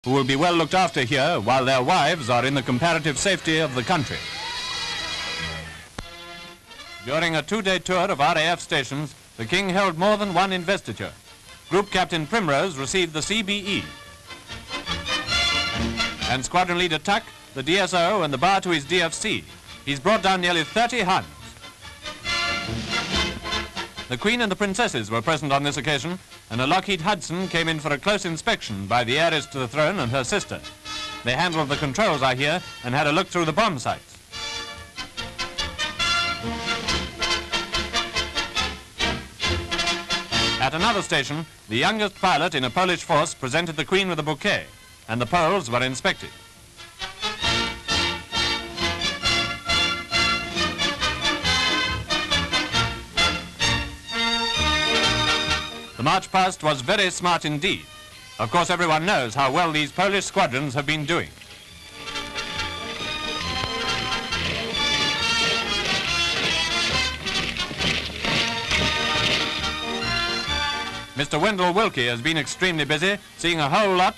who will be well looked after here while their wives are in the comparative safety of the country. During a two-day tour of RAF stations, the King held more than one investiture. Group Captain Primrose received the CBE. And Squadron Leader Tuck, the DSO, and the bar to his DFC. He's brought down nearly 30 Huns. The Queen and the Princesses were present on this occasion, and a Lockheed Hudson came in for a close inspection by the heiress to the throne and her sister. They handled the controls, I hear, and had a look through the bomb sights. At another station, the youngest pilot in a Polish force presented the Queen with a bouquet, and the Poles were inspected. The march past was very smart indeed. Of course, everyone knows how well these Polish squadrons have been doing. Mr. Wendell Wilkie has been extremely busy, seeing a whole lot